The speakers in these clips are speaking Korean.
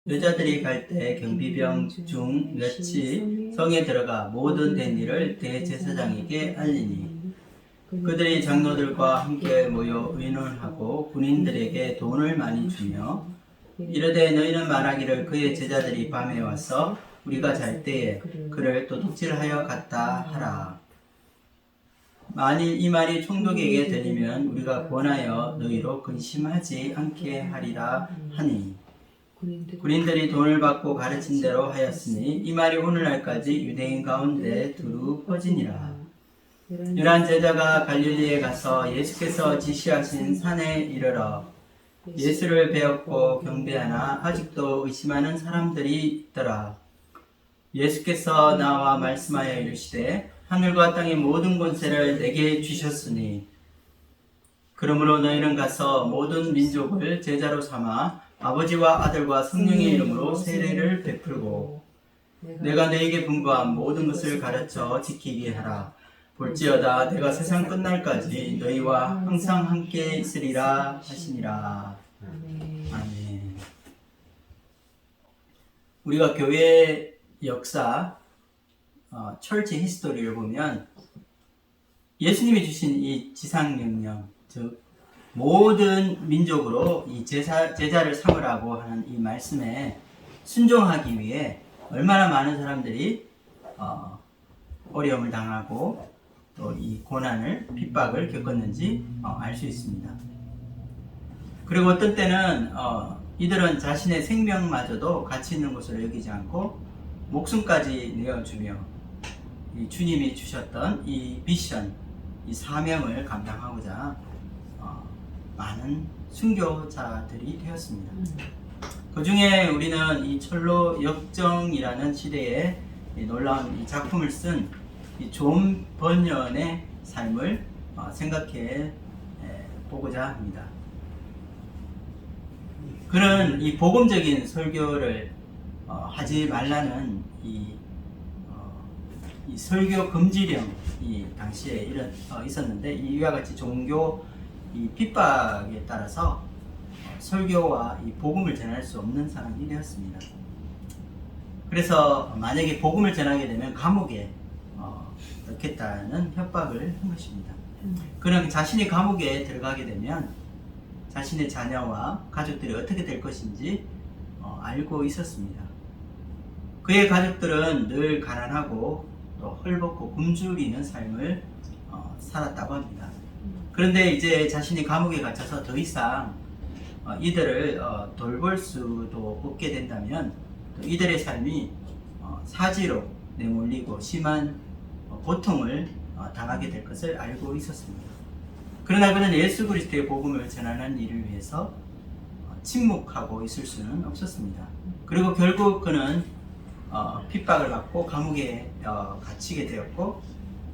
여자들이 갈 때 경비병 중 몇이 성에 들어가 모든 된 일을 대제사장에게 알리니 그들이 장로들과 함께 모여 의논하고 군인들에게 돈을 많이 주며 이르되 너희는 말하기를 그의 제자들이 밤에 와서 우리가 잘 때에 그를 도둑질하여 갔다 하라. 만일 이 말이 총독에게 들리면 우리가 권하여 너희로 근심하지 않게 하리라 하니 군인들이 돈을 받고 가르친 대로 하였으니 이 말이 오늘날까지 유대인 가운데 두루 퍼지니라. 11 제자가 갈릴리에 가서 예수께서 지시하신 산에 이르러 예수를 배웠고 경배하나 아직도 의심하는 사람들이 있더라. 예수께서 나와 말씀하여 이르시되 하늘과 땅의 모든 권세를 내게 주셨으니 그러므로 너희는 가서 모든 민족을 제자로 삼아 아버지와 아들과 성령의 이름으로 세례를 베풀고 내가 너희에게 분부한 모든 것을 가르쳐 지키게 하라. 볼지어다 내가 세상 끝날까지 너희와 항상 함께 있으리라 하시니라. 아멘. 우리가 교회 역사, 철치 히스토리를 보면 예수님이 주신 이 지상명령, 즉 모든 민족으로 이 제자를 삼으라고 하는 이 말씀에 순종하기 위해 얼마나 많은 사람들이 어려움을 당하고 또 이 고난을, 핍박을 겪었는지 알 수 있습니다. 그리고 어떤 때는 이들은 자신의 생명마저도 가치 있는 것으로 여기지 않고 목숨까지 내어주며 이 주님이 주셨던 이 미션, 이 사명을 감당하고자 많은 순교자들이 되었습니다. 그 중에 우리는 이 철로 역정이라는 시대에 이 놀라운 이 작품을 쓴 이 존 번연의 삶을 생각해 보고자 합니다. 그는 이 복음적인 설교를 하지 말라는 이 설교 금지령이 당시에 있었는데 이와 같이 종교 이 핍박에 따라서 설교와 이 복음을 전할 수 없는 상황이 되었습니다. 그래서 만약에 복음을 전하게 되면 감옥에 넣겠다는 협박을 한 것입니다. 그는 자신이 감옥에 들어가게 되면 자신의 자녀와 가족들이 어떻게 될 것인지 알고 있었습니다. 그의 가족들은 늘 가난하고 또 헐벗고 굶주리는 삶을 살았다고 합니다. 그런데 이제 자신이 감옥에 갇혀서 더 이상 이들을 돌볼 수도 없게 된다면 이들의 삶이 사지로 내몰리고 심한 고통을 당하게 될 것을 알고 있었습니다. 그러나 그는 예수 그리스도의 복음을 전하는 일을 위해서 침묵하고 있을 수는 없었습니다. 그리고 결국 그는 핍박을 받고 감옥에 갇히게 되었고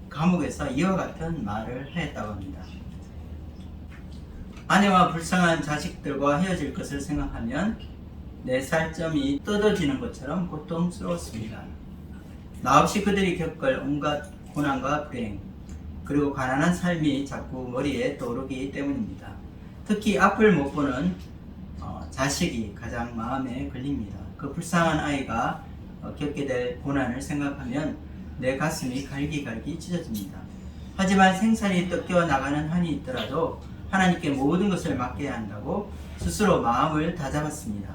감옥에서 이와 같은 말을 하였다고 합니다. 아내와 불쌍한 자식들과 헤어질 것을 생각하면 내 살점이 뜯어지는 것처럼 고통스러웠습니다. 나 없이 그들이 겪을 온갖 고난과 불행 그리고 가난한 삶이 자꾸 머리에 떠오르기 때문입니다. 특히 앞을 못 보는 자식이 가장 마음에 걸립니다. 그 불쌍한 아이가 겪게 될 고난을 생각하면 내 가슴이 갈기갈기 찢어집니다. 하지만 생산이 뜯겨 나가는 한이 있더라도 하나님께 모든 것을 맡겨야 한다고 스스로 마음을 다잡았습니다.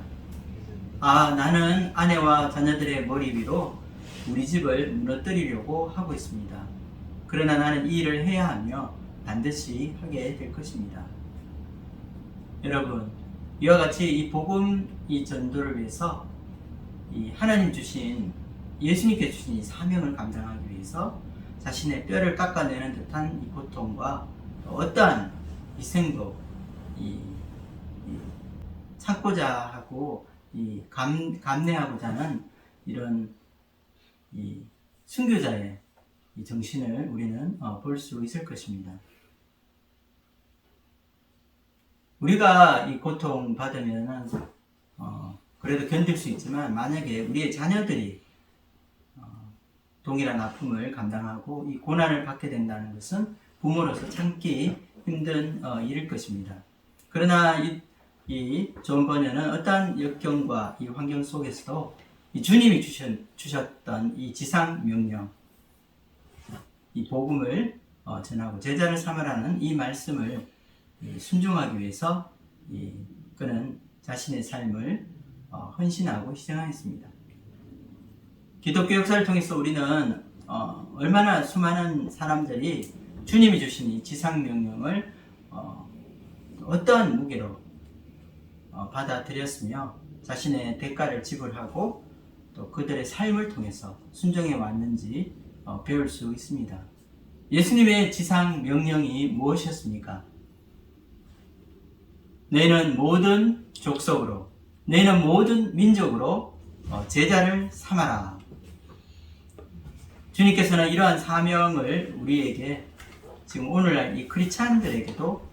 나는 아내와 자녀들의 머리 위로 우리 집을 무너뜨리려고 하고 있습니다. 그러나 나는 이 일을 해야 하며 반드시 하게 될 것입니다. 여러분, 이와 같이 이 복음, 이 전도를 위해서 이 하나님 주신, 예수님께 주신 이 사명을 감당하기 위해서 자신의 뼈를 깎아내는 듯한 이 고통과 어떠한 희생도 참고자 하고 감내하고자 하는 이런 이 순교자의 이 정신을 우리는 볼 수 있을 것입니다. 우리가 이 고통 받으면 그래도 견딜 수 있지만 만약에 우리의 자녀들이 동일한 아픔을 감당하고 이 고난을 받게 된다는 것은 부모로서 참기 힘든 일일 것입니다. 그러나 이 존 버녀는 어떠한 역경과 이 환경 속에서도 이 주님이 주셨던 이 지상 명령, 이 복음을 전하고 제자를 삼으라는 이 말씀을 순종하기 위해서 그는 자신의 삶을 헌신하고 희생하였습니다. 기독교 역사를 통해서 우리는 얼마나 수많은 사람들이 주님이 주신 이 지상 명령을 어떠한 무게로 받아들였으며 자신의 대가를 지불하고 또 그들의 삶을 통해서 순종해 왔는지 배울 수 있습니다. 예수님의 지상 명령이 무엇이었습니까? 너희는 모든 족속으로, 너희는 모든 민족으로 제자를 삼아라. 주님께서는 이러한 사명을 우리에게 지금 오늘날 이 크리스찬들에게도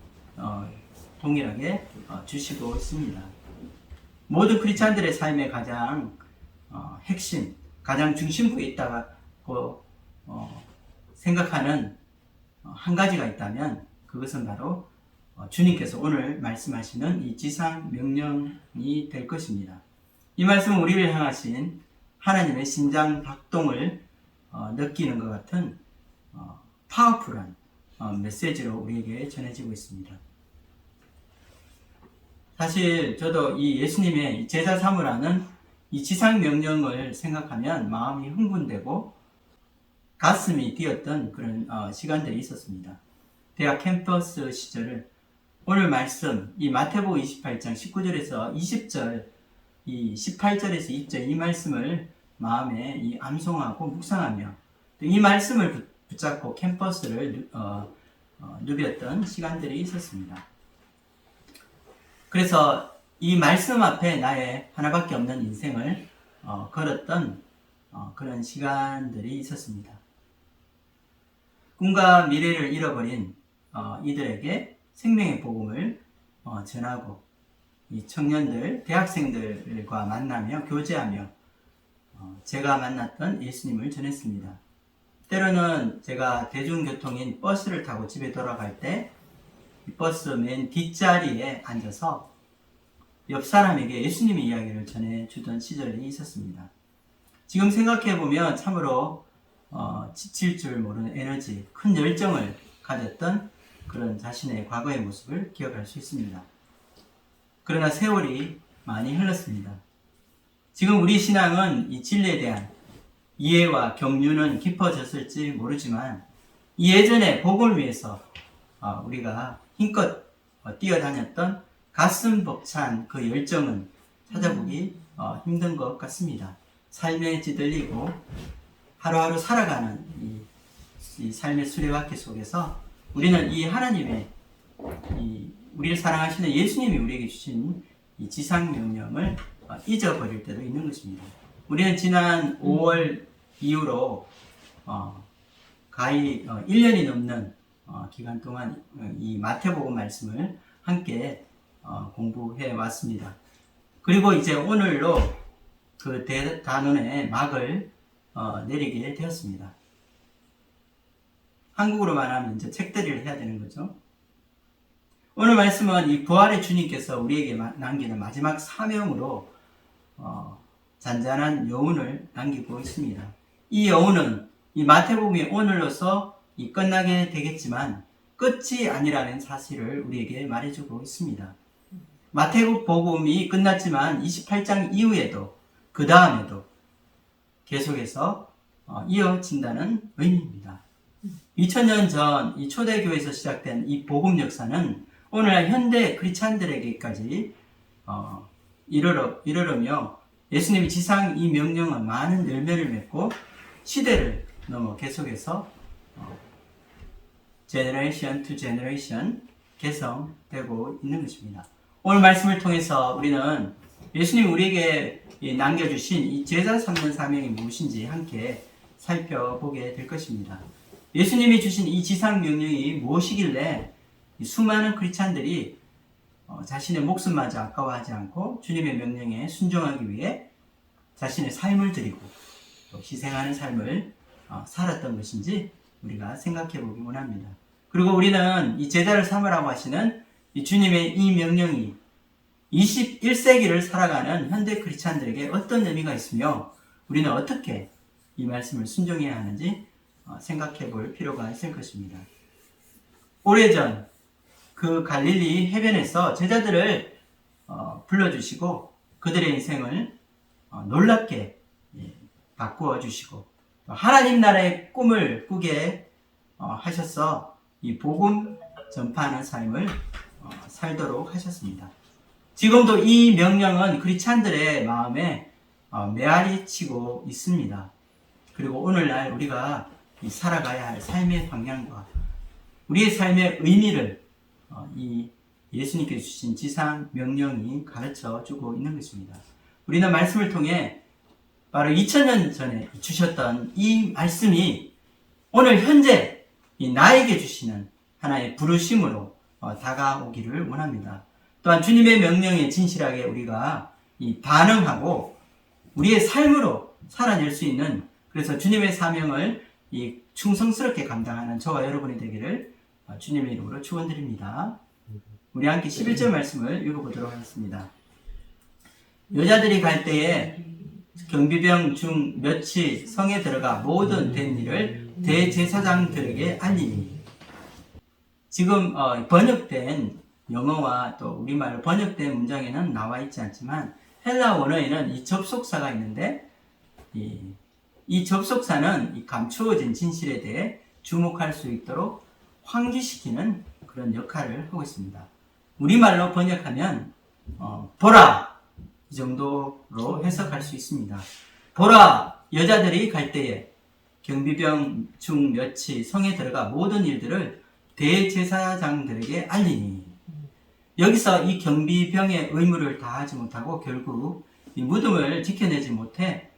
동일하게 주시고 있습니다. 모든 크리스찬들의 삶의 가장 핵심, 가장 중심부에 있다고 생각하는 한 가지가 있다면 그것은 바로 주님께서 오늘 말씀하시는 이 지상 명령이 될 것입니다. 이 말씀은 우리를 향하신 하나님의 심장 박동을 느끼는 것 같은 파워풀한 메시지로 우리에게 전해지고 있습니다. 사실 저도 이 예수님의 제자 삼으라는 이 지상 명령을 생각하면 마음이 흥분되고 가슴이 뛰었던 그런 시간들이 있었습니다. 대학 캠퍼스 시절을 오늘 말씀 이 마태복음 28장 19절에서 20절 이 18절에서 20절 이 말씀을 마음에 암송하고 묵상하며 이 말씀을 붙잡고 캠퍼스를 누볐던 시간들이 있었습니다. 그래서 이 말씀 앞에 나의 하나밖에 없는 인생을 걸었던 그런 시간들이 있었습니다. 꿈과 미래를 잃어버린 이들에게 생명의 복음을 전하고 이 청년들, 대학생들과 만나며 교제하며 제가 만났던 예수님을 전했습니다. 때로는 제가 대중교통인 버스를 타고 집에 돌아갈 때 이 버스 맨 뒷자리에 앉아서 옆 사람에게 예수님의 이야기를 전해주던 시절이 있었습니다. 지금 생각해보면 참으로 지칠 줄 모르는 에너지, 큰 열정을 가졌던 그런 자신의 과거의 모습을 기억할 수 있습니다. 그러나 세월이 많이 흘렀습니다. 지금 우리 신앙은 이 진리에 대한 이해와 경륜은 깊어졌을지 모르지만 이 예전에 복음을 위해서 우리가 힘껏 뛰어다녔던 가슴 벅찬 그 열정은 찾아보기 힘든 것 같습니다. 삶에 찌들리고 하루하루 살아가는 이 삶의 수레바퀴 속에서 우리는 이 하나님의 우리를 사랑하시는 예수님이 우리에게 주신 이 지상 명령을 잊어버릴 때도 있는 것입니다. 우리는 지난 5월 이후로 가히 1년이 넘는 기간 동안 이 마태복음 말씀을 함께 공부해 왔습니다. 그리고 이제 오늘로 그 대단원의 막을 내리게 되었습니다. 한국으로 말하면 이제 책들이를 해야 되는 거죠. 오늘 말씀은 이 부활의 주님께서 우리에게 남기는 마지막 사명으로 잔잔한 여운을 남기고 있습니다. 이 여운은 이 마태복음이 오늘로서 끝나게 되겠지만 끝이 아니라는 사실을 우리에게 말해주고 있습니다. 마태복음이 끝났지만 28장 이후에도 그 다음에도 계속해서 이어진다는 의미입니다. 2000년 전 이 초대교회에서 시작된 이 복음 역사는 오늘날 현대 크리스찬들에게까지 이르르며 예수님이 지상 이 명령은 많은 열매를 맺고 시대를 넘어 계속해서 제너레이션 투 제너레이션 개성되고 있는 것입니다. 오늘 말씀을 통해서 우리는 예수님이 우리에게 남겨주신 이 제자 삼는 사명이 무엇인지 함께 살펴보게 될 것입니다. 예수님이 주신 이 지상 명령이 무엇이길래 수많은 크리스찬들이 자신의 목숨마저 아까워하지 않고 주님의 명령에 순종하기 위해 자신의 삶을 드리고 또 희생하는 삶을 살았던 것인지 우리가 생각해 보기 원합니다. 그리고 우리는 이 제자를 삼으라고 하시는 이 주님의 이 명령이 21세기를 살아가는 현대 크리스찬들에게 어떤 의미가 있으며 우리는 어떻게 이 말씀을 순종해야 하는지 생각해 볼 필요가 있을 것입니다. 오래전 그 갈릴리 해변에서 제자들을 불러주시고 그들의 인생을 놀랍게 바꾸어 주시고 하나님 나라의 꿈을 꾸게 하셔서 이 복음 전파하는 삶을 살도록 하셨습니다. 지금도 이 명령은 크리스찬들의 마음에 메아리 치고 있습니다. 그리고 오늘날 우리가 살아가야 할 삶의 방향과 우리의 삶의 의미를 이 예수님께서 주신 지상 명령이 가르쳐 주고 있는 것입니다. 우리는 말씀을 통해 바로 2000년 전에 주셨던 이 말씀이 오늘 현재 나에게 주시는 하나의 부르심으로 다가오기를 원합니다. 또한 주님의 명령에 진실하게 우리가 반응하고 우리의 삶으로 살아낼 수 있는, 그래서 주님의 사명을 충성스럽게 감당하는 저와 여러분이 되기를 주님의 이름으로 축원드립니다. 우리 함께 11절 말씀을 읽어보도록 하겠습니다. 여자들이 갈 때에 경비병 중 몇이 성에 들어가 모든 된 일을 대제사장들에게 알리니. 지금 번역된 영어와 또 우리말로 번역된 문장에는 나와 있지 않지만 헬라 원어에는 이 접속사가 있는데 이 접속사는 이 감추어진 진실에 대해 주목할 수 있도록 환기시키는 그런 역할을 하고 있습니다. 우리말로 번역하면 보라, 이 정도로 해석할 수 있습니다. 보라, 여자들이 갈 때에 경비병 중 몇이 성에 들어가 모든 일들을 대제사장들에게 알리니. 여기서 이 경비병의 의무를 다하지 못하고 결국 이 무덤을 지켜내지 못해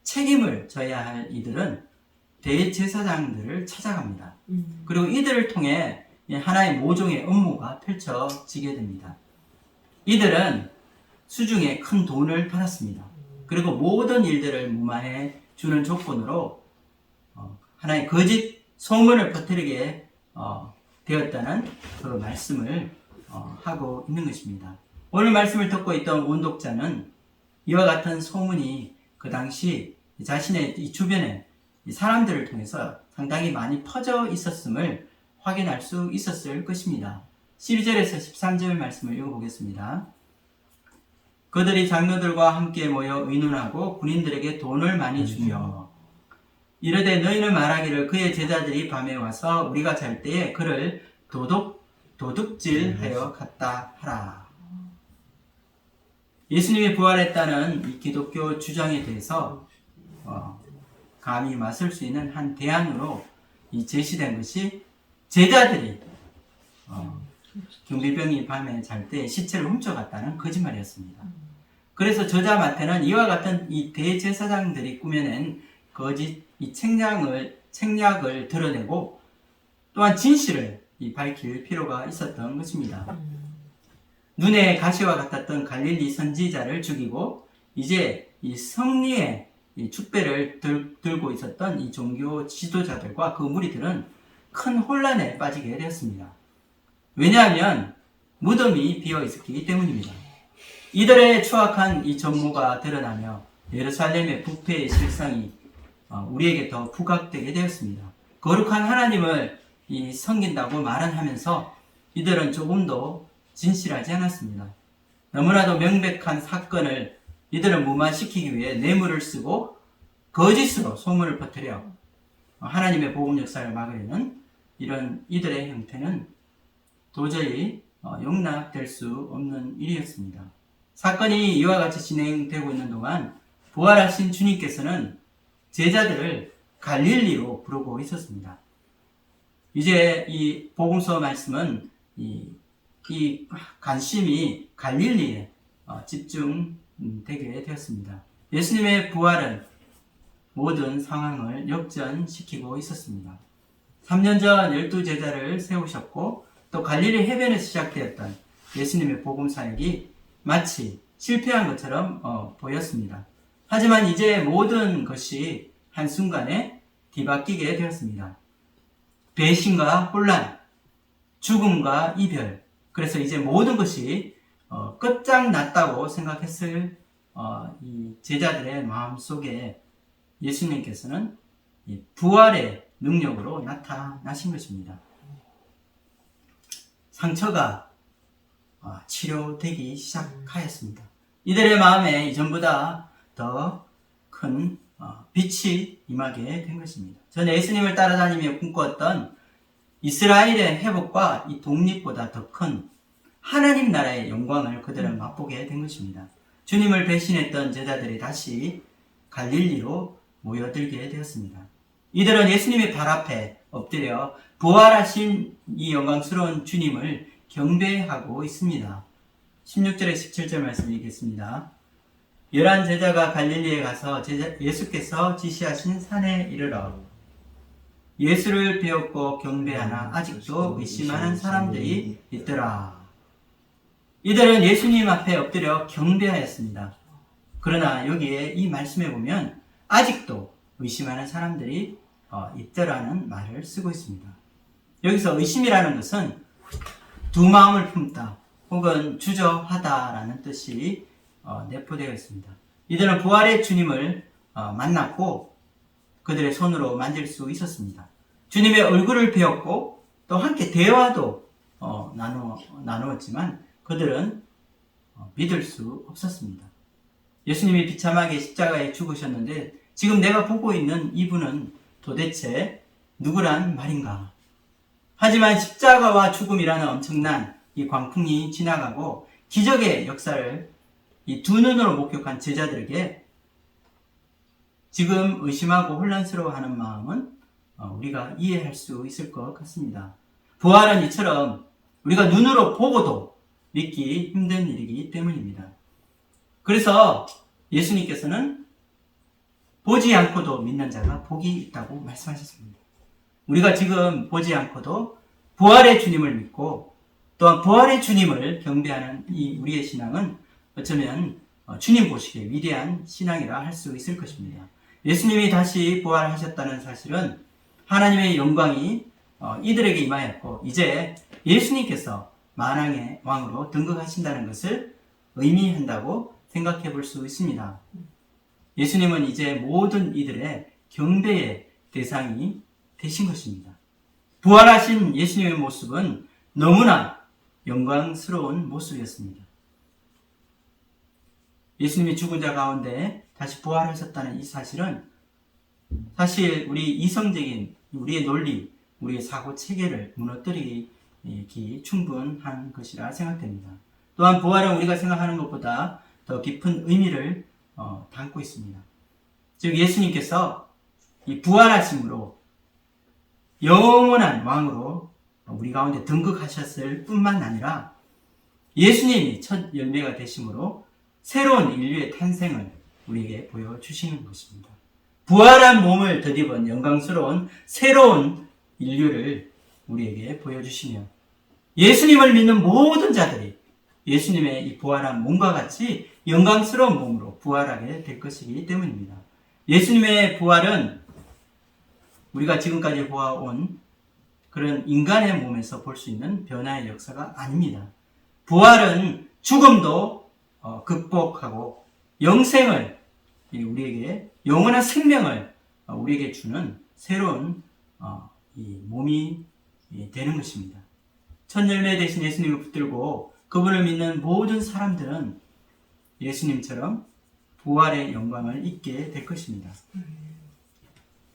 책임을 져야 할 이들은 대제사장들을 찾아갑니다. 그리고 이들을 통해 하나의 모종의 업무가 펼쳐지게 됩니다. 이들은 수중에 큰 돈을 받았습니다. 그리고 모든 일들을 무마해 주는 조건으로 하나의 거짓 소문을 퍼뜨리게 되었다는 그 말씀을 하고 있는 것입니다. 오늘 말씀을 듣고 있던 원독자는 이와 같은 소문이 그 당시 자신의 이 주변에 이 사람들을 통해서 상당히 많이 퍼져 있었음을 확인할 수 있었을 것입니다. 12절에서 13절 말씀을 읽어보겠습니다. 그들이 장로들과 함께 모여 의논하고 군인들에게 돈을 많이 주며 이르되 너희는 말하기를 그의 제자들이 밤에 와서 우리가 잘 때에 그를 도둑질하여 갔다 하라. 예수님이 부활했다는 이 기독교 주장에 대해서 감히 맞설 수 있는 한 대안으로 제시된 것이 제자들이 경비병이 밤에 잘 때 시체를 훔쳐갔다는 거짓말이었습니다. 그래서 저자 마태는 이와 같은 이 대제사장들이 꾸며낸 거짓 이 책략을 드러내고 또한 진실을 밝힐 필요가 있었던 것입니다. 눈에 가시와 같았던 갈릴리 선지자를 죽이고 이제 이 성리의 이 축배를 들고 있었던 이 종교 지도자들과 그 무리들은 큰 혼란에 빠지게 되었습니다. 왜냐하면 무덤이 비어 있었기 때문입니다. 이들의 추악한 이 전모가 드러나며 예루살렘의 부패의 실상이 우리에게 더 부각되게 되었습니다. 거룩한 하나님을 섬긴다고 말하면서 이들은 조금도 진실하지 않았습니다. 너무나도 명백한 사건을 이들은 무마시키기 위해 뇌물을 쓰고 거짓으로 소문을 퍼뜨려 하나님의 복음 역사를 막으려는 이런 이들의 형태는 도저히 용납될 수 없는 일이었습니다. 사건이 이와 같이 진행되고 있는 동안 부활하신 주님께서는 제자들을 갈릴리로 부르고 있었습니다. 이제 이 복음서 말씀은 이 관심이 갈릴리에 집중되게 되었습니다. 예수님의 부활은 모든 상황을 역전시키고 있었습니다. 3년 전 12제자를 세우셨고 또 갈릴리 해변에서 시작되었던 예수님의 복음 사역이 마치 실패한 것처럼 보였습니다. 하지만 이제 모든 것이 한순간에 뒤바뀌게 되었습니다. 배신과 혼란, 죽음과 이별, 그래서 이제 모든 것이 끝장났다고 생각했을 이 제자들의 마음속에 예수님께서는 이 부활의 능력으로 나타나신 것입니다. 상처가 치료되기 시작하였습니다. 이들의 마음에 이전보다 더 큰 빛이 임하게 된 것입니다. 저는 예수님을 따라다니며 꿈꿨던 이스라엘의 회복과 이 독립보다 더 큰 하나님 나라의 영광을 그들은 맛보게 된 것입니다. 주님을 배신했던 제자들이 다시 갈릴리로 모여들게 되었습니다. 이들은 예수님의 발 앞에 엎드려 부활하신 이 영광스러운 주님을 경배하고 있습니다. 16절에 17절 말씀 읽겠습니다. 11 제자가 갈릴리에 가서 예수께서 지시하신 산에 이르러 예수를 배웠고 경배하나 아직도 의심하는 사람들이 있더라. 이들은 예수님 앞에 엎드려 경배하였습니다. 그러나 여기에 이 말씀에 보면 아직도 의심하는 사람들이 있더라는 말을 쓰고 있습니다. 여기서 의심이라는 것은 두 마음을 품다 혹은 주저하다라는 뜻이 내포되어 있습니다. 이들은 부활의 주님을 만났고 그들의 손으로 만질 수 있었습니다. 주님의 얼굴을 배웠고 또 함께 대화도 나누었지만 그들은 믿을 수 없었습니다. 예수님이 비참하게 십자가에 죽으셨는데 지금 내가 보고 있는 이분은 도대체 누구란 말인가? 하지만 십자가와 죽음이라는 엄청난 이 광풍이 지나가고 기적의 역사를 이 두 눈으로 목격한 제자들에게 지금 의심하고 혼란스러워하는 마음은 우리가 이해할 수 있을 것 같습니다. 부활은 이처럼 우리가 눈으로 보고도 믿기 힘든 일이기 때문입니다. 그래서 예수님께서는 보지 않고도 믿는 자가 복이 있다고 말씀하셨습니다. 우리가 지금 보지 않고도 부활의 주님을 믿고 또한 부활의 주님을 경배하는 이 우리의 신앙은 어쩌면 주님 보시기에 위대한 신앙이라 할 수 있을 것입니다. 예수님이 다시 부활하셨다는 사실은 하나님의 영광이 이들에게 임하였고 이제 예수님께서 만왕의 왕으로 등극하신다는 것을 의미한다고 생각해 볼 수 있습니다. 예수님은 이제 모든 이들의 경배의 대상이 되신 것입니다. 부활하신 예수님의 모습은 너무나 영광스러운 모습이었습니다. 예수님이 죽은 자 가운데 다시 부활하셨다는 이 사실은 사실 우리 이성적인 우리의 논리, 우리의 사고 체계를 무너뜨리기 충분한 것이라 생각됩니다. 또한 부활은 우리가 생각하는 것보다 더 깊은 의미를 담고 있습니다. 즉 예수님께서 이 부활하심으로 영원한 왕으로 우리 가운데 등극하셨을 뿐만 아니라 예수님이 첫 열매가 되심으로 새로운 인류의 탄생을 우리에게 보여주시는 것입니다. 부활한 몸을 덧입은 영광스러운 새로운 인류를 우리에게 보여주시며 예수님을 믿는 모든 자들이 예수님의 이 부활한 몸과 같이 영광스러운 몸으로 부활하게 될 것이기 때문입니다. 예수님의 부활은 우리가 지금까지 보아온 그런 인간의 몸에서 볼 수 있는 변화의 역사가 아닙니다. 부활은 죽음도 극복하고 영생을 우리에게 영원한 생명을 우리에게 주는 새로운 이 몸이 되는 것입니다. 첫 열매 대신 예수님을 붙들고 그분을 믿는 모든 사람들은 예수님처럼 부활의 영광을 잊게 될 것입니다.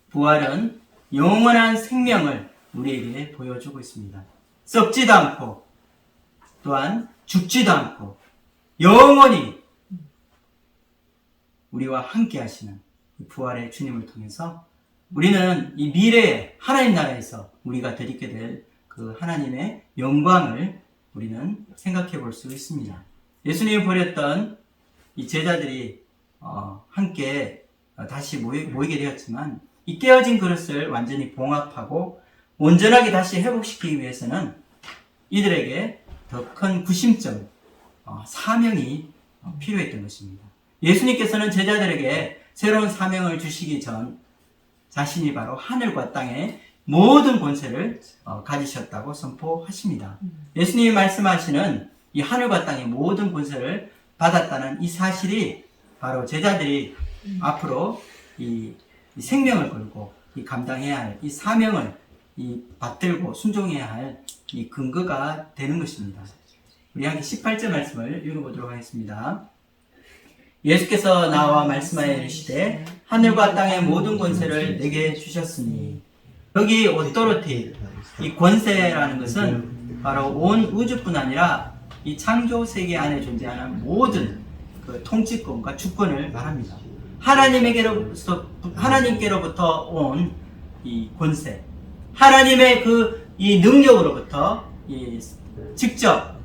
부활은 영원한 생명을 우리에게 보여주고 있습니다. 썩지도 않고 또한 죽지도 않고 영원히 우리와 함께 하시는 부활의 주님을 통해서 우리는 이 미래의 하나님 나라에서 우리가 드리게 될 그 하나님의 영광을 우리는 생각해 볼 수 있습니다. 예수님이 버렸던 이 제자들이 함께 다시 모이게 되었지만 이 깨어진 그릇을 완전히 봉합하고 온전하게 다시 회복시키기 위해서는 이들에게 더 큰 구심점, 사명이 필요했던 것입니다. 예수님께서는 제자들에게 새로운 사명을 주시기 전 자신이 바로 하늘과 땅의 모든 권세를 가지셨다고 선포하십니다. 예수님이 말씀하시는 이 하늘과 땅의 모든 권세를 받았다는 이 사실이 바로 제자들이 앞으로 이 생명을 걸고 이 감당해야 할 이 사명을 이 받들고 순종해야 할 이 근거가 되는 것입니다. 우리 함께 18절 말씀을 읽어보도록 하겠습니다. 예수께서 나와 말씀하여 이르시되 하늘과 땅의 모든 권세를 내게 주셨으니, 여기 오토리티, 이 권세라는 것은 바로 온 우주뿐 아니라 이 창조 세계 안에 존재하는 모든 그 통치권과 주권을 말합니다. 하나님께로부터 온 이 권세, 하나님의 이 능력으로부터 직접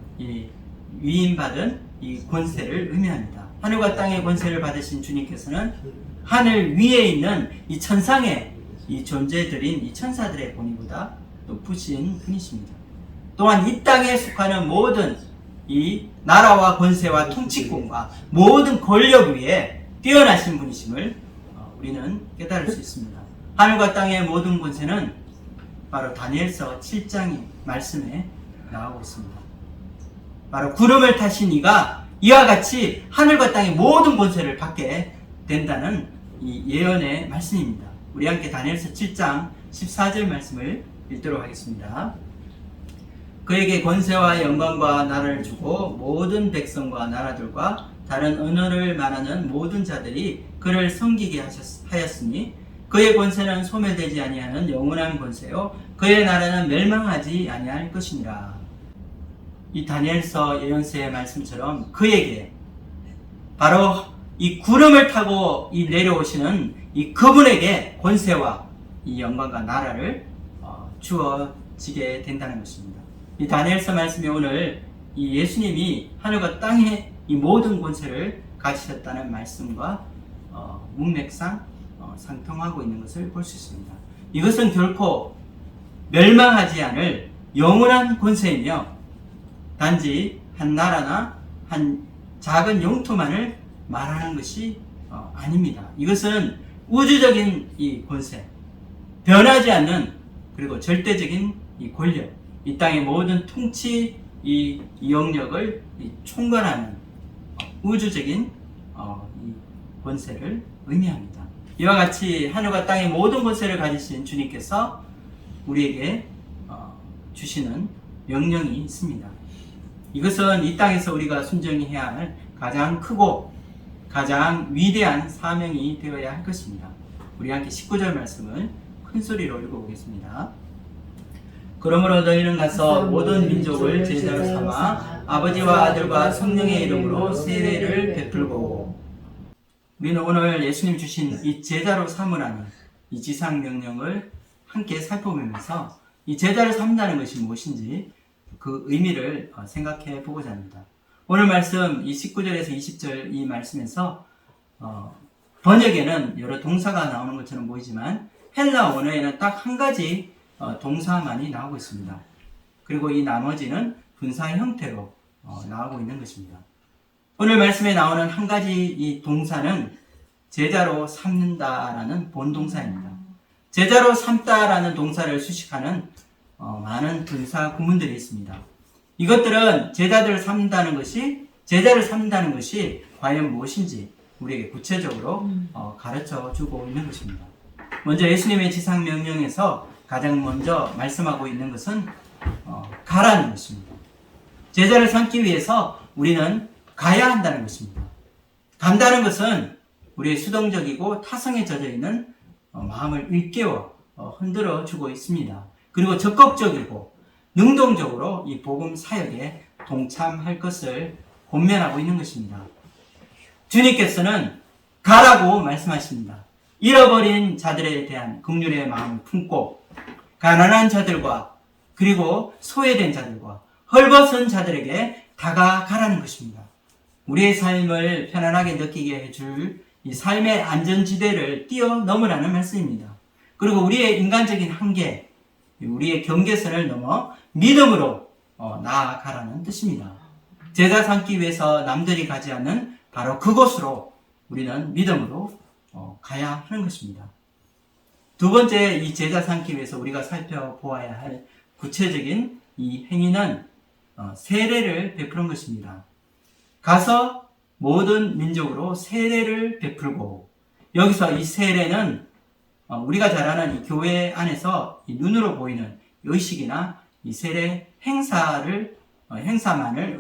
위임받은 이 권세를 의미합니다. 하늘과 땅의 권세를 받으신 주님께서는 하늘 위에 있는 이 천상의 이 존재들인 이 천사들의 권위보다 높으신 분이십니다. 또한 이 땅에 속하는 모든 이 나라와 권세와 통치권과 모든 권력 위에 뛰어나신 분이심을 우리는 깨달을 수 있습니다. 하늘과 땅의 모든 권세는 바로 다니엘서 7장의 말씀에 나오고 있습니다. 바로 구름을 타신 이가 이와 같이 하늘과 땅의 모든 권세를 받게 된다는 이 예언의 말씀입니다. 우리 함께 다니엘서 7장 14절 말씀을 읽도록 하겠습니다. 그에게 권세와 영광과 나라를 주고 모든 백성과 나라들과 다른 언어를 말하는 모든 자들이 그를 섬기게 하였으니 그의 권세는 소멸되지 아니하는 영원한 권세요 그의 나라는 멸망하지 아니할 것이니라. 이 다니엘서 예언서의 말씀처럼 그에게, 바로 이 구름을 타고 이 내려오시는 이 그분에게 권세와 이 영광과 나라를 주어지게 된다는 것입니다. 이 다니엘서 말씀이 오늘 이 예수님이 하늘과 땅의 이 모든 권세를 가지셨다는 말씀과 문맥상 상통하고 있는 것을 볼 수 있습니다. 이것은 결코 멸망하지 않을 영원한 권세이며 단지 한 나라나 한 작은 영토만을 말하는 것이 아닙니다. 이것은 우주적인 이 권세, 변하지 않는 그리고 절대적인 이 권력, 이 땅의 모든 통치 이 영역을 총괄하는 우주적인 이 권세를 의미합니다. 이와 같이 하늘과 땅의 모든 권세를 가지신 주님께서 우리에게 주시는 명령이 있습니다. 이것은 이 땅에서 우리가 순종해야 할 가장 크고 가장 위대한 사명이 되어야 할 것입니다. 우리 함께 19절 말씀을 큰 소리로 읽어보겠습니다. 그러므로 너희는 가서 모든 민족을 제자로 삼아 아버지와 아들과 성령의 이름으로 세례를 베풀고. 우리는 오늘 예수님 주신 이 제자로 삼으라는 이 지상 명령을 함께 살펴보면서 이 제자를 삼는다는 것이 무엇인지 그 의미를 생각해 보고자 합니다. 오늘 말씀 이 19절에서 20절 이 말씀에서 번역에는 여러 동사가 나오는 것처럼 보이지만 헬라 원어에는 딱 한 가지 동사만이 나오고 있습니다. 그리고 이 나머지는 분사 형태로 나오고 있는 것입니다. 오늘 말씀에 나오는 한 가지 이 동사는 제자로 삼는다라는 본동사입니다. 제자로 삼다라는 동사를 수식하는 많은 분사 구문들이 있습니다. 이것들은 제자를 삼는다는 것이 과연 무엇인지 우리에게 구체적으로 가르쳐 주고 있는 것입니다. 먼저 예수님의 지상 명령에서 가장 먼저 말씀하고 있는 것은 가라는 것입니다. 제자를 삼기 위해서 우리는 가야 한다는 것입니다. 간다는 것은 우리의 수동적이고 타성에 젖어 있는 마음을 일깨워 흔들어 주고 있습니다. 그리고 적극적이고 능동적으로 이 복음 사역에 동참할 것을 권면하고 있는 것입니다. 주님께서는 가라고 말씀하십니다. 잃어버린 자들에 대한 긍휼의 마음을 품고 가난한 자들과 그리고 소외된 자들과 헐벗은 자들에게 다가가라는 것입니다. 우리의 삶을 편안하게 느끼게 해줄 이 삶의 안전지대를 뛰어넘으라는 말씀입니다. 그리고 우리의 인간적인 한계, 우리의 경계선을 넘어 믿음으로 나아가라는 뜻입니다. 제자 삼기 위해서 남들이 가지 않는 바로 그곳으로 우리는 믿음으로 가야 하는 것입니다. 두 번째, 이 제자 삼기 위해서 우리가 살펴보아야 할 구체적인 이 행위는 세례를 베푸는 것입니다. 가서 모든 민족으로 세례를 베풀고, 여기서 이 세례는 우리가 잘 아는 이 교회 안에서 이 눈으로 보이는 의식이나 이 세례 행사만을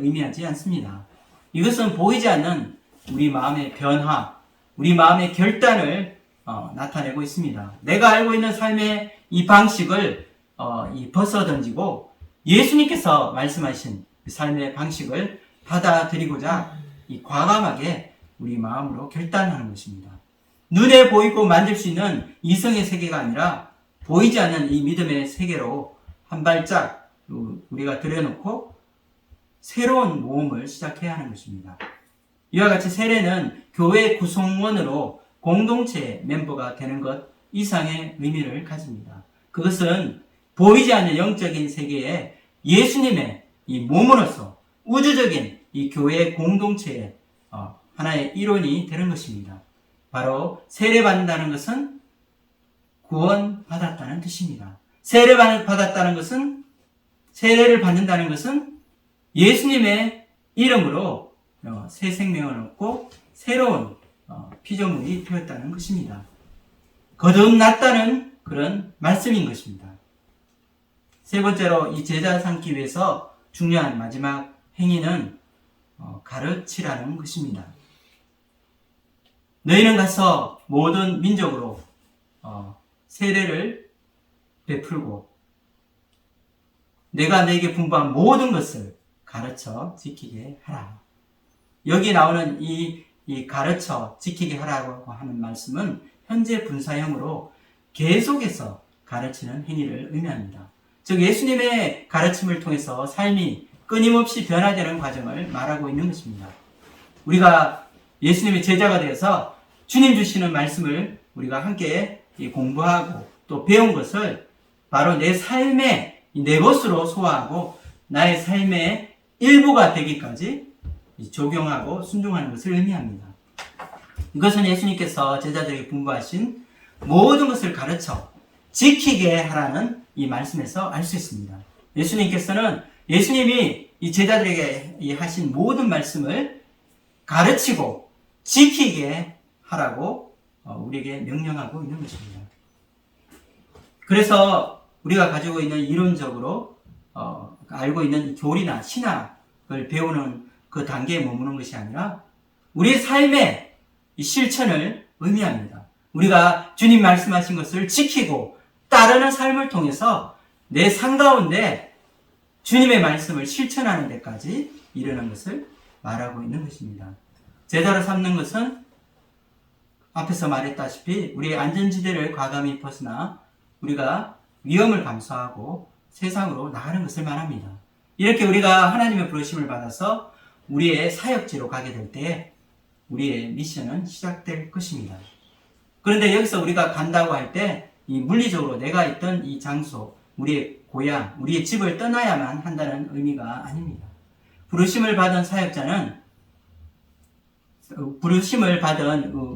의미하지 않습니다. 이것은 보이지 않는 우리 마음의 변화, 우리 마음의 결단을 나타내고 있습니다. 내가 알고 있는 삶의 이 방식을 벗어던지고 예수님께서 말씀하신 삶의 방식을 받아들이고자 이 과감하게 우리 마음으로 결단하는 것입니다. 눈에 보이고 만질 수 있는 이성의 세계가 아니라 보이지 않는 이 믿음의 세계로 한 발짝 우리가 들여놓고 새로운 모험을 시작해야 하는 것입니다. 이와 같이 세례는 교회 구성원으로 공동체의 멤버가 되는 것 이상의 의미를 가집니다. 그것은 보이지 않는 영적인 세계에 예수님의 이 몸으로서 우주적인 이 교회 공동체의 하나의 일원이 되는 것입니다. 바로 세례받는다는 것은 구원받았다는 뜻입니다. 세례를 받는다는 것은 예수님의 이름으로 새 생명을 얻고 새로운 피조물이 되었다는 것입니다. 거듭났다는 그런 말씀인 것입니다. 세 번째로 이 제자 삼기 위해서 중요한 마지막 행위는 가르치라는 것입니다. 너희는 가서 모든 민족으로 세례를 베풀고 내가 너에게 분부한 모든 것을 가르쳐 지키게 하라. 여기 나오는 이 가르쳐 지키게 하라고 하는 말씀은 현재 분사형으로 계속해서 가르치는 행위를 의미합니다. 즉 예수님의 가르침을 통해서 삶이 끊임없이 변화되는 과정을 말하고 있는 것입니다. 우리가 예수님의 제자가 되어서 주님 주시는 말씀을 우리가 함께 공부하고 또 배운 것을 바로 내 삶의 내 것으로 소화하고 나의 삶의 일부가 되기까지 적용하고 순종하는 것을 의미합니다. 이것은 예수님께서 제자들에게 분부하신 모든 것을 가르쳐 지키게 하라는 이 말씀에서 알 수 있습니다. 예수님이 이 제자들에게 하신 모든 말씀을 가르치고 지키게 하라고 우리에게 명령하고 있는 것입니다. 그래서 우리가 가지고 있는 이론적으로 알고 있는 교리나 신학을 배우는 그 단계에 머무는 것이 아니라 우리의 삶의 실천을 의미합니다. 우리가 주님 말씀하신 것을 지키고 따르는 삶을 통해서 내 삶 가운데 주님의 말씀을 실천하는 데까지 이르는 것을 말하고 있는 것입니다. 제자로 삼는 것은 앞에서 말했다시피 우리의 안전지대를 과감히 벗어나 우리가 위험을 감수하고 세상으로 나가는 것을 말합니다. 이렇게 우리가 하나님의 부르심을 받아서 우리의 사역지로 가게 될 때 우리의 미션은 시작될 것입니다. 그런데 여기서 우리가 간다고 할 때 이 물리적으로 내가 있던 이 장소, 우리의 고향, 우리의 집을 떠나야만 한다는 의미가 아닙니다. 부르심을 받은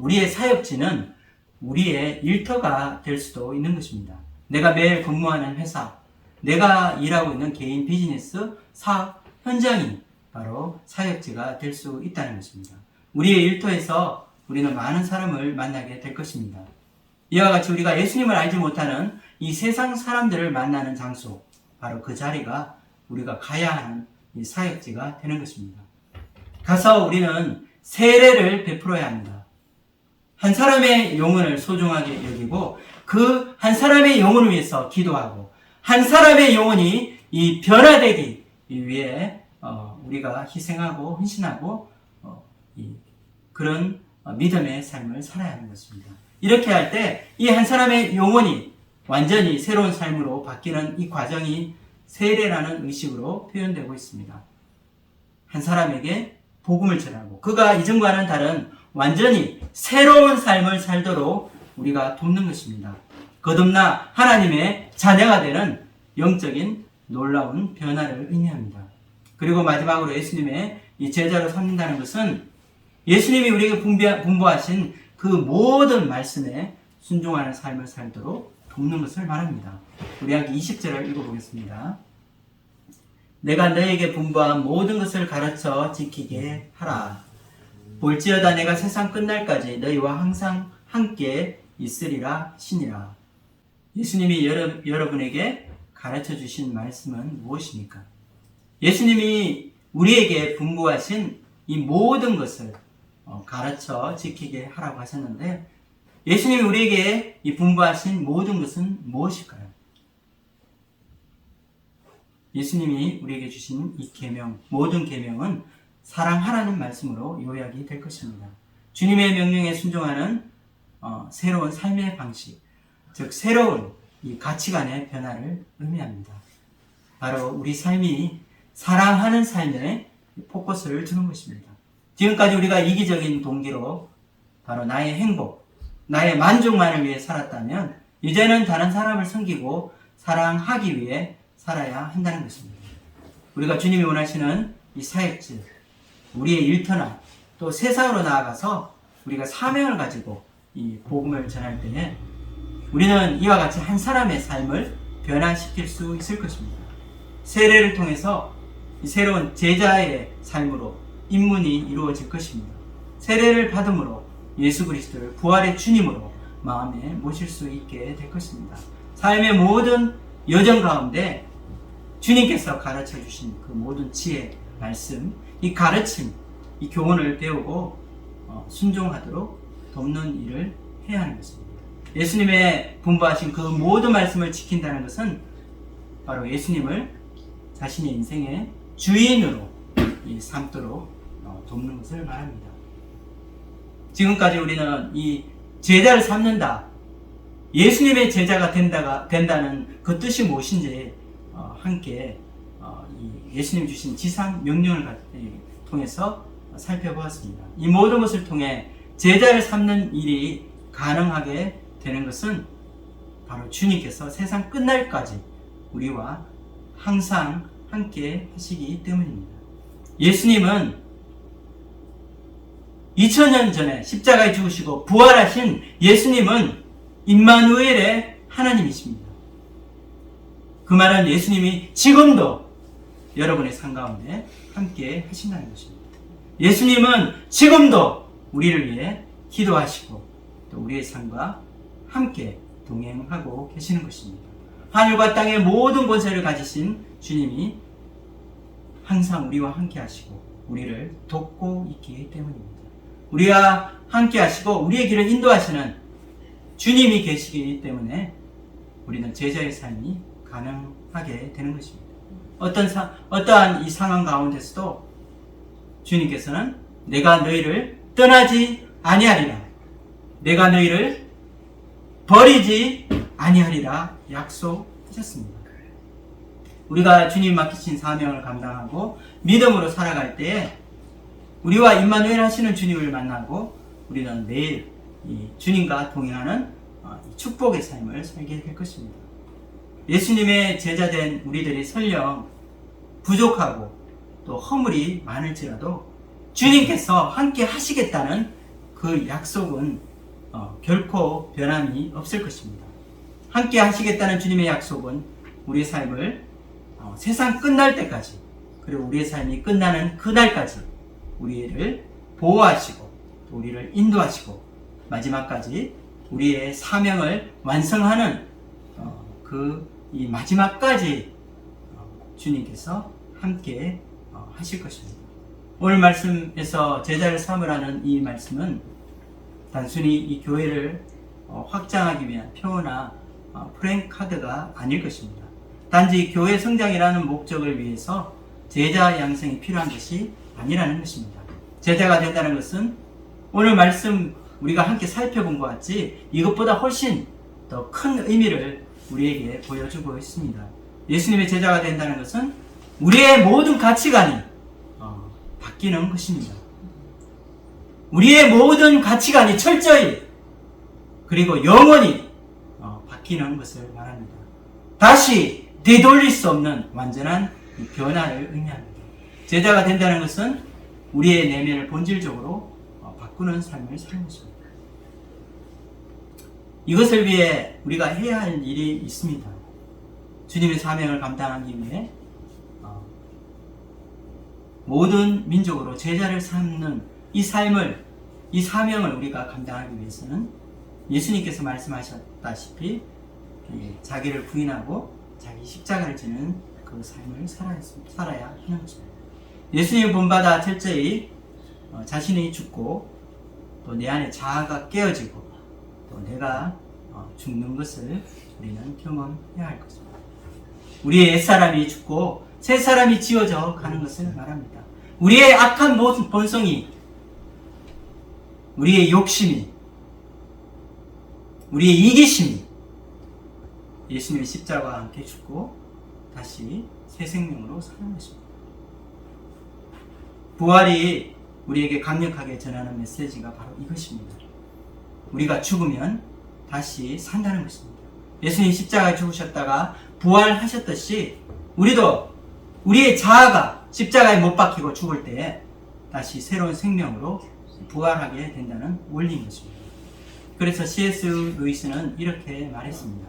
우리의 사역지는 우리의 일터가 될 수도 있는 것입니다. 내가 매일 근무하는 회사, 내가 일하고 있는 개인 비즈니스, 사업 현장이 바로 사역지가 될 수 있다는 것입니다. 우리의 일터에서 우리는 많은 사람을 만나게 될 것입니다. 이와 같이 우리가 예수님을 알지 못하는 이 세상 사람들을 만나는 장소, 바로 그 자리가 우리가 가야 하는 이 사역지가 되는 것입니다. 가서 우리는 세례를 베풀어야 합니다. 한 사람의 영혼을 소중하게 여기고 그 한 사람의 영혼을 위해서 기도하고 한 사람의 영혼이 이 변화되기 위해 우리가 희생하고 헌신하고 그런 믿음의 삶을 살아야 하는 것입니다. 이렇게 할 때 이 한 사람의 영혼이 완전히 새로운 삶으로 바뀌는 이 과정이 세례라는 의식으로 표현되고 있습니다. 한 사람에게 복음을 전하고 그가 이전과는 다른 완전히 새로운 삶을 살도록 우리가 돕는 것입니다. 거듭나 하나님의 자녀가 되는 영적인 놀라운 변화를 의미합니다. 그리고 마지막으로 예수님의 이 제자로 삼는다는 것은 예수님이 우리에게 분부하신 그 모든 말씀에 순종하는 삶을 살도록 돕는 것을 말합니다. 우리 함께 20절을 읽어보겠습니다. 내가 너에게 분부한 모든 것을 가르쳐 지키게 하라. 볼지어다 내가 세상 끝날까지 너희와 항상 함께 있으리라 하시니라. 예수님이 여러분에게 가르쳐 주신 말씀은 무엇입니까? 예수님이 우리에게 분부하신 이 모든 것을 가르쳐 지키게 하라고 하셨는데, 예수님이 우리에게 이 분부하신 모든 것은 무엇일까요? 예수님이 우리에게 주신 이 계명, 모든 계명은 사랑하라는 말씀으로 요약이 될 것입니다. 주님의 명령에 순종하는 새로운 삶의 방식, 즉 새로운 이 가치관의 변화를 의미합니다. 바로 우리 삶이 사랑하는 삶에 포커스를 두는 것입니다. 지금까지 우리가 이기적인 동기로 바로 나의 행복, 나의 만족만을 위해 살았다면 이제는 다른 사람을 섬기고 사랑하기 위해 살아야 한다는 것입니다. 우리가 주님이 원하시는 이 사역질, 우리의 일터나 또 세상으로 나아가서 우리가 사명을 가지고 이 복음을 전할 때에 우리는 이와 같이 한 사람의 삶을 변화시킬 수 있을 것입니다. 세례를 통해서 이 새로운 제자의 삶으로 입문이 이루어질 것입니다. 세례를 받음으로 예수 그리스도를 부활의 주님으로 마음에 모실 수 있게 될 것입니다. 삶의 모든 여정 가운데 주님께서 가르쳐 주신 그 모든 지혜, 말씀, 이 가르침, 이 교훈을 배우고 순종하도록 돕는 일을 해야 하는 것입니다. 예수님의 분부하신 그 모든 말씀을 지킨다는 것은 바로 예수님을 자신의 인생의 주인으로 삼도록 돕는 것을 말합니다. 지금까지 우리는 이 제자를 삼는다, 예수님의 제자가 된다는 그 뜻이 무엇인지 함께 예수님 주신 지상 명령을 통해서 살펴보았습니다. 이 모든 것을 통해 제자를 삼는 일이 가능하게 되는 것은 바로 주님께서 세상 끝날까지 우리와 항상 함께 하시기 때문입니다. 예수님은 2000년 전에 십자가에 죽으시고 부활하신 예수님은 임마누엘의 하나님이십니다. 그 말은 예수님이 지금도 여러분의 삶 가운데 함께 하신다는 것입니다. 예수님은 지금도 우리를 위해 기도하시고 또 우리의 삶과 함께 동행하고 계시는 것입니다. 하늘과 땅의 모든 권세를 가지신 주님이 항상 우리와 함께 하시고 우리를 돕고 있기 때문입니다. 우리와 함께 하시고 우리의 길을 인도하시는 주님이 계시기 때문에 우리는 제자의 삶이 가능하게 되는 것입니다. 어떠한 이 상황 가운데서도 주님께서는 내가 너희를 떠나지 아니하리라, 내가 너희를 버리지 아니하리라 약속하셨습니다. 우리가 주님 맡기신 사명을 감당하고 믿음으로 살아갈 때에 우리와 임마누엘 하시는 주님을 만나고 우리는 매일 이 주님과 동행하는 축복의 삶을 살게 될 것입니다. 예수님의 제자된 우리들이 설령 부족하고 또 허물이 많을지라도 주님께서 함께 하시겠다는 그 약속은 결코 변함이 없을 것입니다. 함께 하시겠다는 주님의 약속은 우리의 삶을 세상 끝날 때까지, 그리고 우리의 삶이 끝나는 그날까지 우리를 보호하시고 또 우리를 인도하시고 마지막까지 우리의 사명을 완성하는 이 마지막까지 주님께서 함께 하실 것입니다. 오늘 말씀에서 제자를 삼으라는 이 말씀은 단순히 이 교회를 확장하기 위한 표어나 프랭카드가 아닐 것입니다. 단지 교회 성장이라는 목적을 위해서 제자 양성이 필요한 것이 아니라는 것입니다. 제자가 된다는 것은 오늘 말씀 우리가 함께 살펴본 것 같이 이것보다 훨씬 더 큰 의미를 우리에게 보여주고 있습니다. 예수님의 제자가 된다는 것은 우리의 모든 가치관이 바뀌는 것입니다. 우리의 모든 가치관이 철저히 그리고 영원히 바뀌는 것을 말합니다. 다시 되돌릴 수 없는 완전한 변화를 의미합니다. 제자가 된다는 것은 우리의 내면을 본질적으로 바꾸는 삶을 사는 것입니다. 이것을 위해 우리가 해야 할 일이 있습니다. 주님의 사명을 감당하기 위해 모든 민족으로 제자를 삼는 이 삶을, 이 사명을 우리가 감당하기 위해서는 예수님께서 말씀하셨다시피 자기를 부인하고 자기 십자가를 지는 그 삶을 살아야 하는 것입니다. 예수님 본받아 철저히 자신이 죽고 또 내 안에 자아가 깨어지고 또 내가 죽는 것을 우리는 경험해야 할 것입니다. 우리의 옛사람이 죽고 새사람이 지어져 가는 것을 말합니다. 우리의 악한 본성이, 우리의 욕심이, 우리의 이기심이 예수님의 십자가와 함께 죽고 다시 새 생명으로 사는 것입니다. 부활이 우리에게 강력하게 전하는 메시지가 바로 이것입니다. 우리가 죽으면 다시 산다는 것입니다. 예수님 십자가에 죽으셨다가 부활하셨듯이 우리도 우리의 자아가 십자가에 못 박히고 죽을 때 다시 새로운 생명으로 부활하게 된다는 원리인 것입니다. 그래서 C.S. 루이스는 이렇게 말했습니다.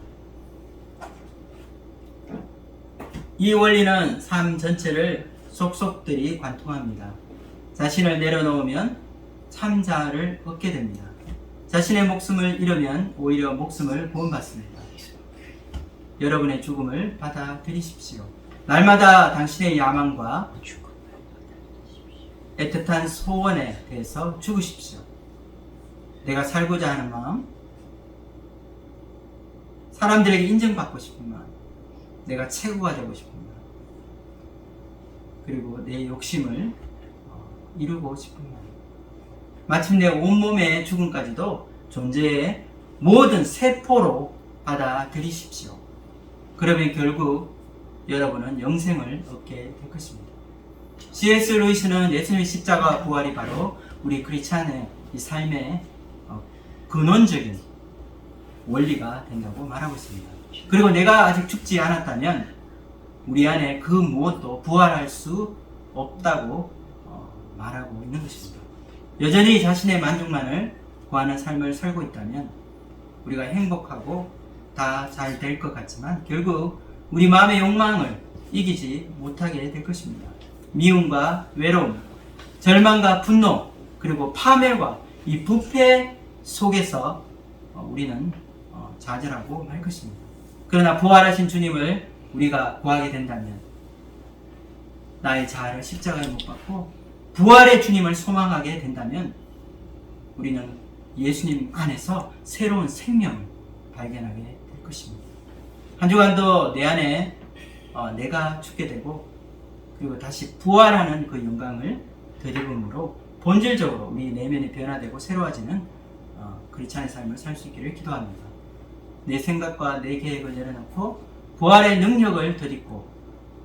이 원리는 삶 전체를 속속들이 관통합니다. 자신을 내려놓으면 참자를 얻게 됩니다. 자신의 목숨을 잃으면 오히려 목숨을 구원받습니다. 여러분의 죽음을 받아들이십시오. 날마다 당신의 야망과 애틋한 소원에 대해서 죽으십시오. 내가 살고자 하는 마음, 사람들에게 인정받고 싶은 마음, 내가 최고가 되고 싶은 마음, 그리고 내 욕심을 이루고 싶은 마음, 마침내 온몸의 죽음까지도 존재의 모든 세포로 받아들이십시오. 그러면 결국 여러분은 영생을 얻게 될 것입니다. C.S. 루이스는 예수님의 십자가 부활이 바로 우리 크리스찬의 이 삶의 근원적인 원리가 된다고 말하고 있습니다. 그리고 내가 아직 죽지 않았다면 우리 안에 그 무엇도 부활할 수 없다고 말하고 있는 것입니다. 여전히 자신의 만족만을 구하는 삶을 살고 있다면 우리가 행복하고 다 잘 될 것 같지만 결국 우리 마음의 욕망을 이기지 못하게 될 것입니다. 미움과 외로움, 절망과 분노, 그리고 파멸과 이 부패 속에서 우리는 좌절하고 말 것입니다. 그러나 부활하신 주님을 우리가 구하게 된다면 나의 자아를 십자가에 못 박고 부활의 주님을 소망하게 된다면 우리는 예수님 안에서 새로운 생명을 발견하게 될 것입니다. 한 주간도 내 안에 내가 죽게 되고 그리고 다시 부활하는 그 영광을 덧입음으로 본질적으로 우리 내면이 변화되고 새로워지는 크리스찬의 삶을 살 수 있기를 기도합니다. 내 생각과 내 계획을 내려놓고 부활의 능력을 덧입고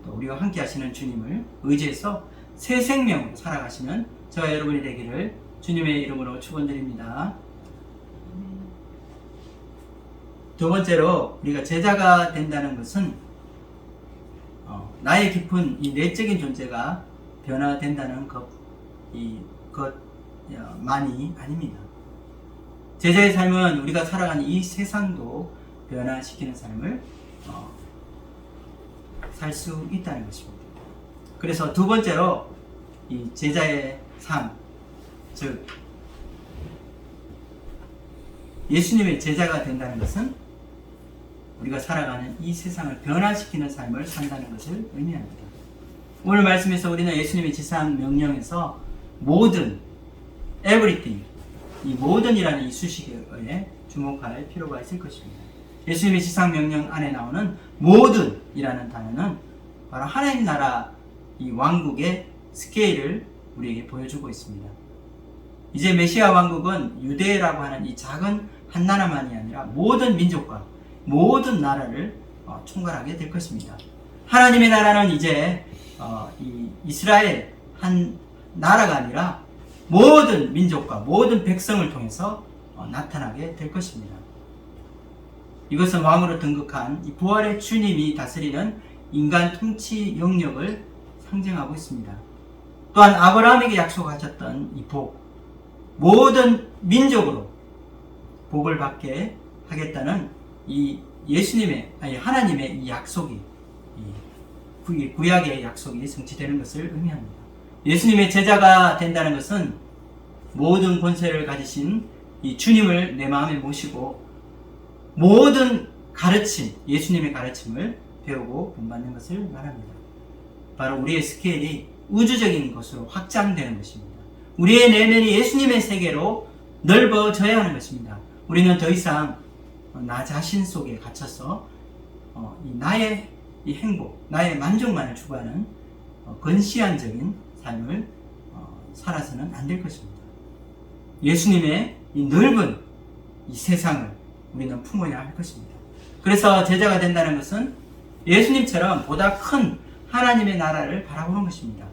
또 우리와 함께 하시는 주님을 의지해서 새 생명으로 살아가시는 저와 여러분이 되기를 주님의 이름으로 축원드립니다. 두 번째로 우리가 제자가 된다는 것은 나의 깊은 이 내적인 존재가 변화된다는 것만이 아닙니다. 제자의 삶은 우리가 살아가는 이 세상도 변화시키는 삶을 살 수 있다는 것입니다. 그래서 두 번째로 이 제자의 삶, 즉 예수님의 제자가 된다는 것은 우리가 살아가는 이 세상을 변화시키는 삶을 산다는 것을 의미합니다. 오늘 말씀에서 우리는 예수님의 지상 명령에서 모든, everything, 이 모든이라는 이 수식어에 주목할 필요가 있을 것입니다. 예수님의 지상 명령 안에 나오는 모든이라는 단어는 바로 하나님 나라 이 왕국의 스케일을 우리에게 보여주고 있습니다. 이제 메시아 왕국은 유대라고 하는 이 작은 한 나라만이 아니라 모든 민족과 모든 나라를 총괄하게 될 것입니다. 하나님의 나라는 이제 이 이스라엘 한 나라가 아니라 모든 민족과 모든 백성을 통해서 나타나게 될 것입니다. 이것은 왕으로 등극한 이 부활의 주님이 다스리는 인간 통치 영역을 상징하고 있습니다. 또한 아브라함에게 약속하셨던 이 복, 모든 민족으로 복을 받게 하겠다는 이 예수님의, 아니 하나님의 이 약속이, 이 구약의 약속이 성취되는 것을 의미합니다. 예수님의 제자가 된다는 것은 모든 권세를 가지신 이 주님을 내 마음에 모시고 모든 가르침, 예수님의 가르침을 배우고 본받는 것을 말합니다. 바로 우리의 스케일이 우주적인 것으로 확장되는 것입니다. 우리의 내면이 예수님의 세계로 넓어져야 하는 것입니다. 우리는 더 이상 나 자신 속에 갇혀서 나의 이 행복, 나의 만족만을 추구하는 건시안적인 삶을 살아서는 안 될 것입니다. 예수님의 이 넓은 이 세상을 우리는 품어야 할 것입니다. 그래서 제자가 된다는 것은 예수님처럼 보다 큰 하나님의 나라를 바라보는 것입니다.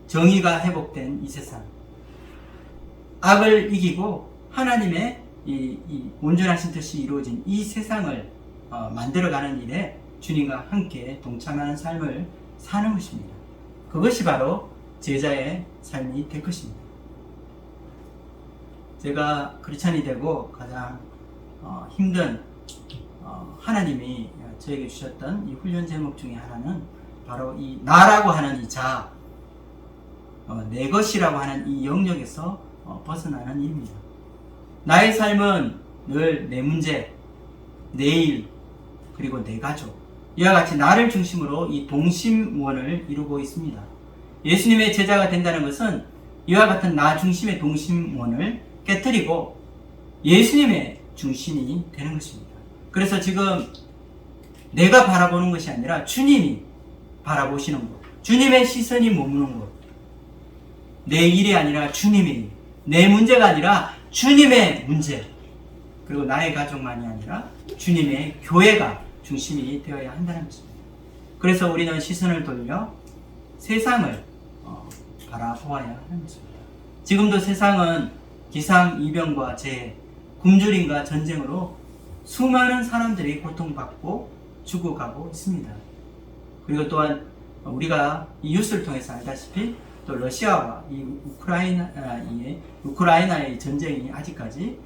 정의가 회복된 이 세상, 악을 이기고 하나님의 이 온전하신 뜻이 이루어진 이 세상을 만들어가는 일에 주님과 함께 동참하는 삶을 사는 것입니다. 그것이 바로 제자의 삶이 될 것입니다. 제가 크리스찬이 되고 가장 힘든 하나님이 저에게 주셨던 이 훈련 제목 중에 하나는 바로 이 나라고 하는 이 자아, 내 것이라고 하는 이 영역에서 벗어나는 일입니다. 나의 삶은 늘 내 문제, 내 일, 그리고 내 가족, 이와 같이 나를 중심으로 이 동심원을 이루고 있습니다. 예수님의 제자가 된다는 것은 이와 같은 나 중심의 동심원을 깨뜨리고 예수님의 중심이 되는 것입니다. 그래서 지금 내가 바라보는 것이 아니라 주님이 바라보시는 것, 주님의 시선이 머무는 곳, 내 일이 아니라 주님의 일, 내 문제가 아니라 주님의 문제, 그리고 나의 가족만이 아니라 주님의 교회가 중심이 되어야 한다는 것입니다. 그래서 우리는 시선을 돌려 세상을 바라보아야 하는 것입니다. 지금도 세상은 기상이변과 재해, 굶주림과 전쟁으로 수많은 사람들이 고통받고 죽어가고 있습니다. 그리고 또한 우리가 이 뉴스를 통해서 알다시피 또 러시아와 이 우크라이나의 전쟁이 아직까지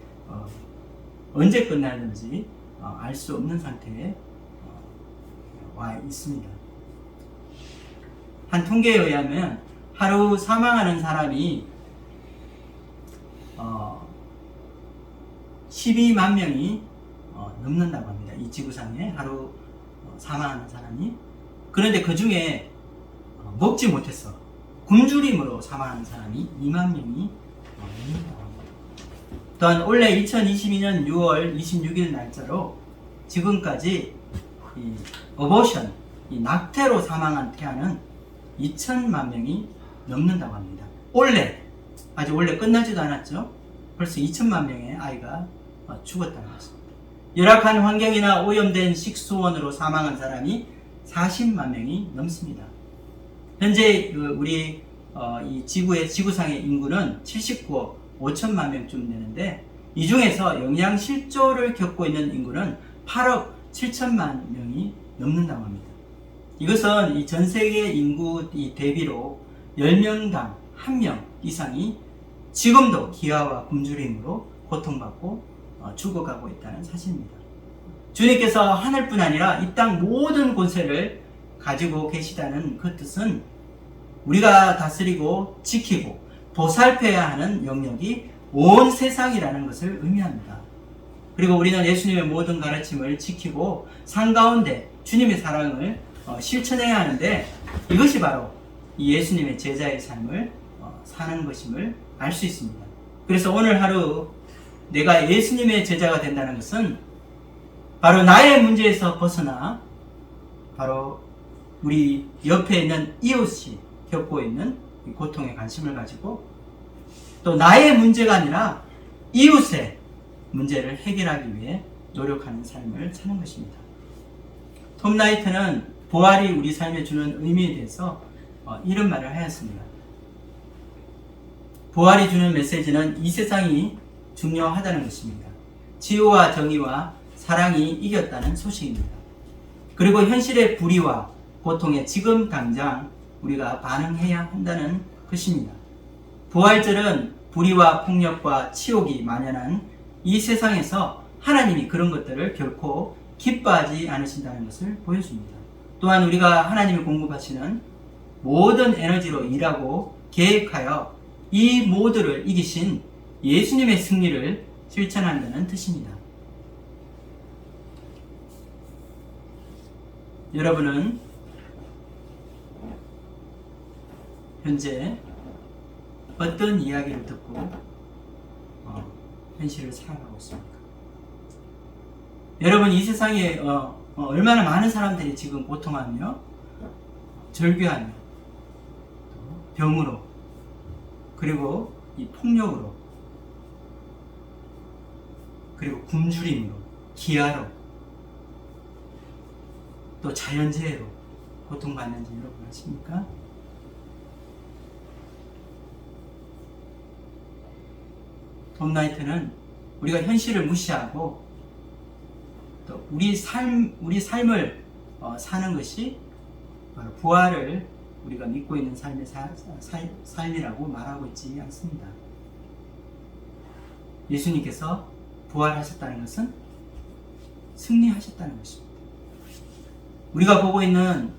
언제 끝날는지 알 수 없는 상태에 와 있습니다. 한 통계에 의하면 하루 사망하는 사람이 12만 명이 넘는다고 합니다. 이 지구상에 하루 사망하는 사람이. 그런데 그 중에 먹지 못해서 굶주림으로 사망하는 사람이 2만 명이 넘는다고 합니다. 또한 올해 2022년 6월 26일 날짜로 지금까지 이 어보션, 이 낙태로 사망한 태아는 2천만 명이 넘는다고 합니다. 아직 올해 끝나지도 않았죠. 벌써 2천만 명의 아이가 죽었다는 것입니다. 열악한 환경이나 오염된 식수원으로 사망한 사람이 40만 명이 넘습니다. 현재 우리 이 지구상의 인구는 79억 5천만 명쯤 되는데, 이 중에서 영양실조를 겪고 있는 인구는 8억 7천만 명이 넘는다고 합니다. 이것은 이 전 세계 인구 대비로 10명당 1명 이상이 지금도 기아와 굶주림으로 고통받고 죽어가고 있다는 사실입니다. 주님께서 하늘뿐 아니라 이 땅 모든 권세를 가지고 계시다는 그 뜻은 우리가 다스리고 지키고 보살펴야 하는 영역이 온 세상이라는 것을 의미합니다. 그리고 우리는 예수님의 모든 가르침을 지키고 삶 가운데 주님의 사랑을 실천해야 하는데, 이것이 바로 이 예수님의 제자의 삶을 사는 것임을 알 수 있습니다. 그래서 오늘 하루 내가 예수님의 제자가 된다는 것은 바로 나의 문제에서 벗어나 바로 우리 옆에 있는 이웃이 겪고 있는 고통에 관심을 가지고, 또 나의 문제가 아니라 이웃의 문제를 해결하기 위해 노력하는 삶을 사는 것입니다. 톰 라이트는 부활이 우리 삶에 주는 의미에 대해서 이런 말을 하였습니다. 부활이 주는 메시지는 이 세상이 중요하다는 것입니다. 치유와 정의와 사랑이 이겼다는 소식입니다. 그리고 현실의 불의와 고통에 지금 당장 우리가 반응해야 한다는 것입니다. 부활절은 불의와 폭력과 치욕이 만연한 이 세상에서 하나님이 그런 것들을 결코 기뻐하지 않으신다는 것을 보여줍니다. 또한 우리가 하나님이 공급하시는 모든 에너지로 일하고 계획하여 이 모두를 이기신 예수님의 승리를 실천한다는 뜻입니다. 여러분은 현재 어떤 이야기를 듣고 현실을 살아가고 있습니까? 여러분, 이 세상에 얼마나 많은 사람들이 지금 고통하며 절규하며 병으로, 그리고 이 폭력으로, 그리고 굶주림으로, 기아로, 또 자연재해로 고통받는지 여러분 아십니까? 톰 나이트는 우리가 현실을 무시하고 또 우리 삶을 사는 것이 바로 부활을 우리가 믿고 있는 삶이라고 말하고 있지 않습니다. 예수님께서 부활하셨다는 것은 승리하셨다는 것입니다. 우리가 보고 있는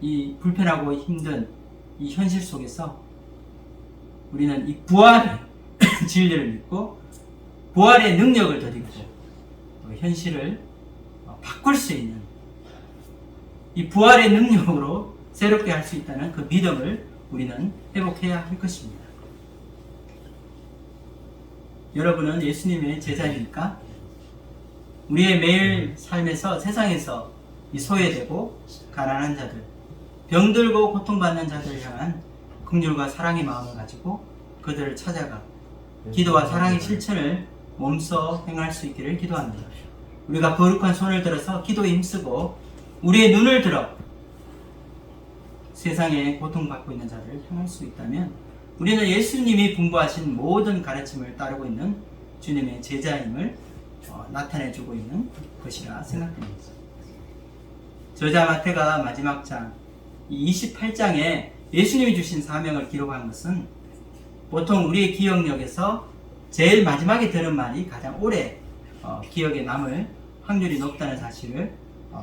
이 불편하고 힘든 이 현실 속에서 우리는 이 부활의 진리를 믿고 부활의 능력을 더디고 또 현실을 바꿀 수 있는 이 부활의 능력으로 새롭게 할 수 있다는 그 믿음을 우리는 회복해야 할 것입니다. 여러분은 예수님의 제자입니까? 우리의 매일 삶에서 세상에서 이 소외되고 가난한 자들, 병들고 고통받는 자들을 향한 긍휼과 사랑의 마음을 가지고 그들을 찾아가 기도와 사랑의 실천을 몸소 행할 수 있기를 기도합니다. 우리가 거룩한 손을 들어서 기도에 힘쓰고 우리의 눈을 들어 세상에 고통받고 있는 자들을 향할 수 있다면 우리는 예수님이 분부하신 모든 가르침을 따르고 있는 주님의 제자임을 나타내주고 있는 것이라 생각됩니다. 저자 마태가 마지막 장 28장에 예수님이 주신 사명을 기록한 것은 보통 우리의 기억력에서 제일 마지막에 들은 말이 가장 오래 기억에 남을 확률이 높다는 사실을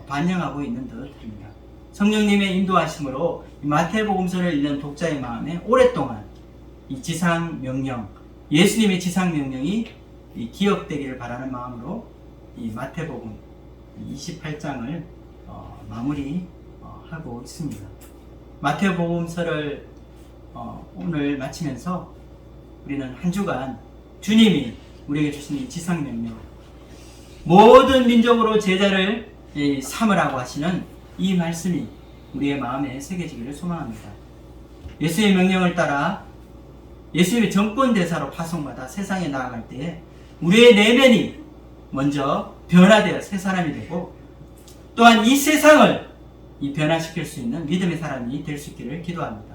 반영하고 있는 듯합니다. 성령님의 인도하심으로 마태복음서를 읽는 독자의 마음에 오랫동안 이 지상 명령, 예수님의 지상 명령이 기억되기를 바라는 마음으로 이 마태복음 28장을 마무리하고 있습니다. 마태복음서를 오늘 마치면서 우리는 한 주간 주님이 우리에게 주신 이 지상 명령, 모든 민족으로 제자를 삼으라고 하시는 이 말씀이 우리의 마음에 새겨지기를 소망합니다. 예수의 명령을 따라 예수님의 정권대사로 파송받아 세상에 나아갈 때에 우리의 내면이 먼저 변화되어 새 사람이 되고 또한 이 세상을 변화시킬 수 있는 믿음의 사람이 될 수 있기를 기도합니다.